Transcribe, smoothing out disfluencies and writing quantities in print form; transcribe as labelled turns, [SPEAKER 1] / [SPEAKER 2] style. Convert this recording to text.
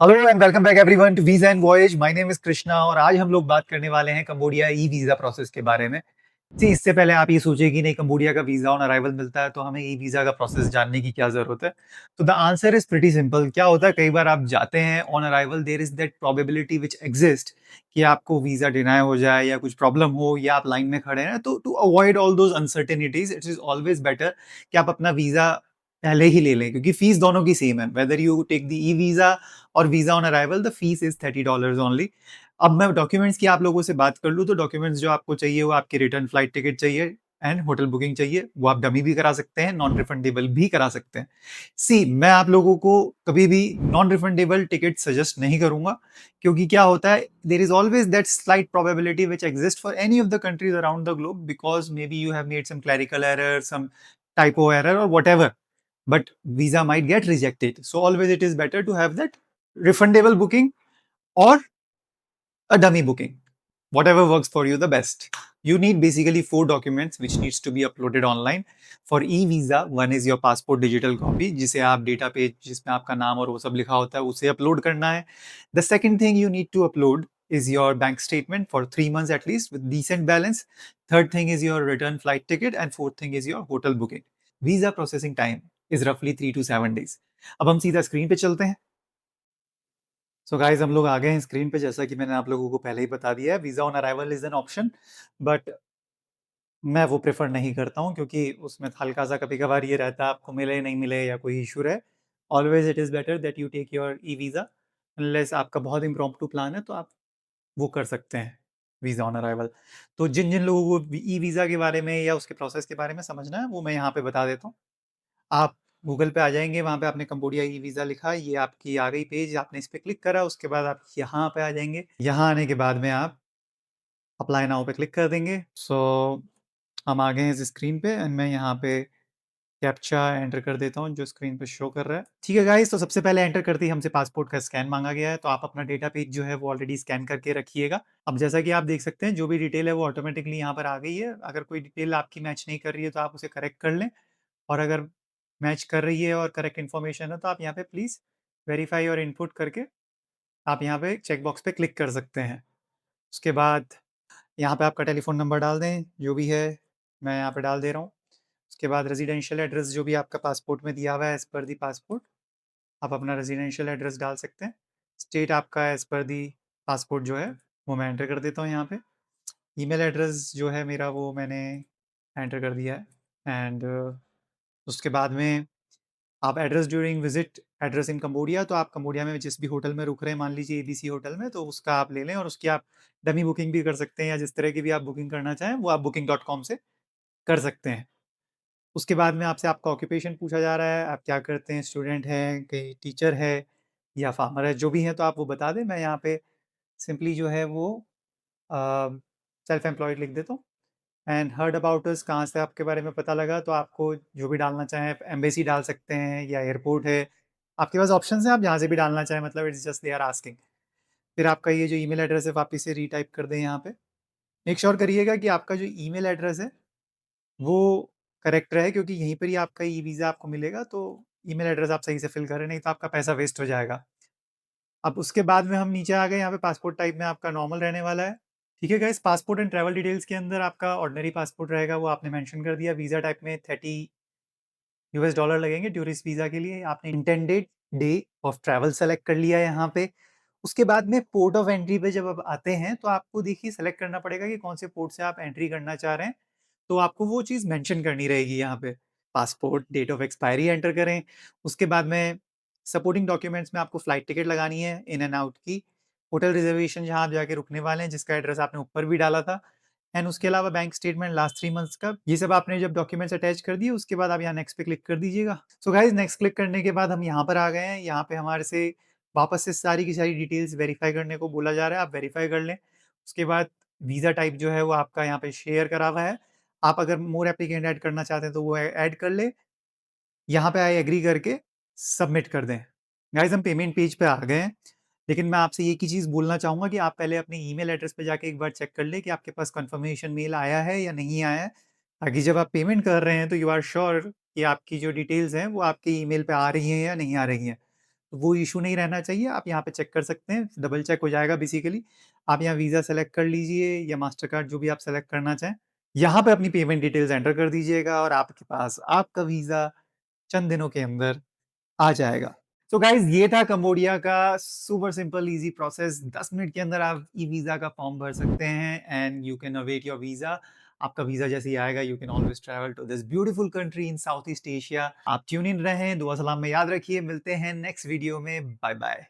[SPEAKER 1] Hello and welcome back everyone to visa and voyage. My name is Krishna और आज हम लोग बात करने वाले हैं कंबोडिया ई वीजा प्रोसेस के बारे में। जी, इससे पहले आप ये सोचे कि नहीं, कंबोडिया का वीजा ऑन अराइवल मिलता है तो हमें ई वीजा का प्रोसेस जानने की क्या जरूरत है। तो the answer is pretty simple. क्या होता है, कई बार आप जाते हैं on arrival, there is that probability which exist कि आपको वीजा डिनाई हो जाए या कुछ प्रॉब्लम हो या आप लाइन में खड़े हैं। तो to avoid all those uncertainties it is always better कि आप अपना वीजा पहले ही ले लें, क्योंकि फीस दोनों की सेम है। Whether you take the e visa और visa on arrival, the fees is $30 only. अब मैं डॉक्यूमेंट्स की आप लोगों से बात कर लूँ तो डॉक्यूमेंट्स जो आपको चाहिए वो आपकी रिटर्न फ्लाइट टिकट चाहिए एंड होटल बुकिंग चाहिए। वो आप डमी भी करा सकते हैं, नॉन रिफंडेबल भी करा सकते हैं। सी, मैं आप लोगों को कभी भी नॉन रिफंडेबल टिकट सजेस्ट नहीं करूंगा, क्योंकि क्या होता है, there is always that slight probability which exist for any of the countries around the globe, because maybe you have made some clerical error, some typo error or whatever, but visa might get rejected. So always it is better to have that refundable booking or a dummy booking, whatever works for you the best. You need basically 4 documents which needs to be uploaded online for e-visa. One is your passport digital copy, जिसे आप data page जिसमें आपका नाम और वो सब लिखा होता है उसे अपलोड करना है. The second thing you need to upload is your bank statement for 3 months at least with decent balance. Third thing is your return flight ticket and fourth thing is your hotel booking. Visa processing time is roughly 3 to 7 days. अब हम सीधा screen पे चलते हैं. So guys, हम लोग आ गए हैं स्क्रीन पे। जैसा कि मैंने आप लोगों को पहले ही बता दिया है, visa on arrival is an option, but मैं वो प्रेफर नहीं करता हूँ, क्योंकि उसमें हल्का सा कभी कभार ये रहता है आपको मिले नहीं मिले या कोई इशू रहे. Always it is better that you take your e visa, unless आपका बहुत इम्प्रॉम्प्टू प्लान है तो आप वो कर सकते हैं वीज़ा ऑन अराइवल. तो जिन जिन लोगों को ई वीज़ा के बारे में या उसके प्रोसेस के बारे में समझना है वो मैं यहाँ पे बता देता हूँ. आप गूगल पे आ जाएँगे, वहाँ पे आपने कंबोडिया ई वीज़ा लिखा, ये आपकी आ गई पेज, आपने इस पे क्लिक करा, उसके बाद आप यहाँ पे आ जाएँगे। यहाँ आने के बाद में आप अप्लाई नाउ पे क्लिक कर देंगे। हम आ गए हैं इस स्क्रीन पे एंड मैं यहाँ पे कैप्चा एंटर कर देता हूँ जो स्क्रीन पे शो कर रहा है। ठीक है गाइस, तो सबसे पहले एंटर करते ही हमसे पासपोर्ट का स्कैन माँगा गया है, तो आप अपना डेटा पेज जो है वो ऑलरेडी स्कैन करके रखिएगा। अब जैसा कि आप देख सकते हैं, जो भी डिटेल है वो ऑटोमेटिकली यहाँ पर आ गई है। अगर कोई डिटेल आपकी मैच नहीं कर रही है तो आप उसे करेक्ट कर लें, और अगर मैच कर रही है और करेक्ट इन्फॉर्मेशन है तो आप यहाँ पे प्लीज़ वेरीफाई और इनपुट करके आप यहाँ पे चेक बॉक्स पे क्लिक कर सकते हैं। उसके बाद यहाँ पे आपका टेलीफ़ोन नंबर डाल दें, जो भी है मैं यहाँ पे डाल दे रहा हूँ। उसके बाद रेजिडेंशियल एड्रेस जो भी आपका पासपोर्ट में दिया हुआ है एज़ पर दी पासपोर्ट, आप अपना रेजिडेंशियल एड्रेस डाल सकते हैं। स्टेट आपका एज़ पर दी पासपोर्ट जो है वो मैं एंटर कर देता हूँ यहाँ पे। ईमेल एड्रेस जो है मेरा वो मैंने एंटर कर दिया है एंड उसके बाद में आप address during visit address in Cambodia, तो आप कंबोडिया में जिस भी होटल में रुक रहे हैं, मान लीजिए एबीसी होटल में, तो उसका आप ले लें और उसकी आप डमी बुकिंग भी कर सकते हैं, या जिस तरह की भी आप बुकिंग करना चाहें वो आप booking.com से कर सकते हैं. उसके बाद में आपसे आपका ऑक्यूपेशन पूछा जा रहा है, आप क्या करते हैं, स्टूडेंट हैं, कहीं टीचर है या फार्मर है, जो भी हैं तो आप वो बता दें. मैं यहाँ पे सिंपली जो है वो सेल्फ एम्प्लॉयड लिख देता हूँ. एंड हर्ड अबाउट अस, कहाँ से आपके बारे में पता लगा, तो आपको जो भी डालना चाहें, एम्बेसी डाल सकते हैं या एयरपोर्ट है, आपके पास ऑप्शन है, आप जहाँ से भी डालना चाहें, मतलब it's just they are asking. फिर आपका ये जो ईमेल एड्रेस है वापस से रीटाइप कर दें यहाँ पे. मेक श्योर करिएगा कि आपका जो ईमेल एड्रेस है वो करेक्ट रहे, क्योंकि यहीं पर ही आपका ई वीज़ा आपको मिलेगा, तो ईमेल एड्रेस आप सही से फिल करें, नहीं तो आपका पैसा वेस्ट हो जाएगा. अब उसके बाद में हम नीचे आ गए, यहाँ पे पासपोर्ट टाइप में आपका नॉर्मल रहने वाला है. ठीक है guys, passport and travel details के अंदर आपका ऑर्डिनरी पासपोर्ट रहेगा, वो आपने मेंशन कर दिया. वीज़ा टाइप में $30 लगेंगे टूरिस्ट वीज़ा के लिए. आपने intended day of travel select कर लिया है यहाँ पे. उसके बाद में पोर्ट ऑफ एंट्री पे जब आप आते हैं तो आपको देखिए सेलेक्ट करना पड़ेगा कि कौन से पोर्ट से आप एंट्री करना चाह रहे हैं, तो आपको वो चीज़ मेंशन करनी रहेगी यहाँ पे. Passport, date of expiry enter करें. उसके बाद में सपोर्टिंग डॉक्यूमेंट्स में आपको फ्लाइट टिकट लगानी है इन एंड आउट की, होटल रिजर्वेशन जहाँ आप जाके रुकने वाले हैं जिसका एड्रेस आपने ऊपर भी डाला था, एंड उसके अलावा बैंक स्टेटमेंट लास्ट 3 मंथ्स का. ये सब आपने जब डॉक्यूमेंट्स अटैच कर दिए उसके बाद आप यहाँ नेक्स्ट पे क्लिक कर दीजिएगा. सो गाइज, नेक्स्ट क्लिक करने के बाद हम यहाँ पर आ गए हैं. यहाँ पे हमारे से वापस से सारी की सारी डिटेल्स वेरीफाई करने को बोला जा रहा है, आप वेरीफाई कर लें. उसके बाद वीज़ा टाइप जो है वो आपका यहाँ पे शेयर करा हुआ है. आप अगर मोर एप्लीकेंट ऐड करना चाहते हैं तो वो ऐड कर ले. यहाँ पे आई एग्री करके सबमिट कर दें. गाइस, हम पेमेंट पेज पे आ गए हैं, लेकिन मैं आपसे एक ही चीज़ बोलना चाहूँगा कि आप पहले अपने ईमेल एड्रेस पे जाके एक बार चेक कर लें कि आपके पास कंफर्मेशन मेल आया है या नहीं आया है, ताकि जब आप पेमेंट कर रहे हैं तो यू आर श्योर कि आपकी जो डिटेल्स हैं वो आपके ईमेल पे आ रही हैं या नहीं आ रही हैं. तो वो इश्यू नहीं रहना चाहिए, आप यहाँ पे चेक कर सकते हैं, डबल चेक हो जाएगा बेसिकली। आप यहाँ वीज़ा सेलेक्ट कर लीजिए या मास्टरकार्ड जो भी आप सेलेक्ट करना चाहें। यहाँ पे अपनी पेमेंट डिटेल्स एंटर कर दीजिएगा और आपके पास आपका वीज़ा चंद दिनों के अंदर आ जाएगा। सो गाइज़ ये था कंबोडिया का super simple easy process. 10 minute के अंदर आप ई-वीज़ा का फॉर्म भर सकते हैं and you can await your visa. आपका वीज़ा जैसे ही आएगा you can always travel to this beautiful country in South East Asia. आप ट्यून इन रहें, दुआ सलाम में याद रखिए। मिलते हैं नेक्स्ट वीडियो में। Bye bye.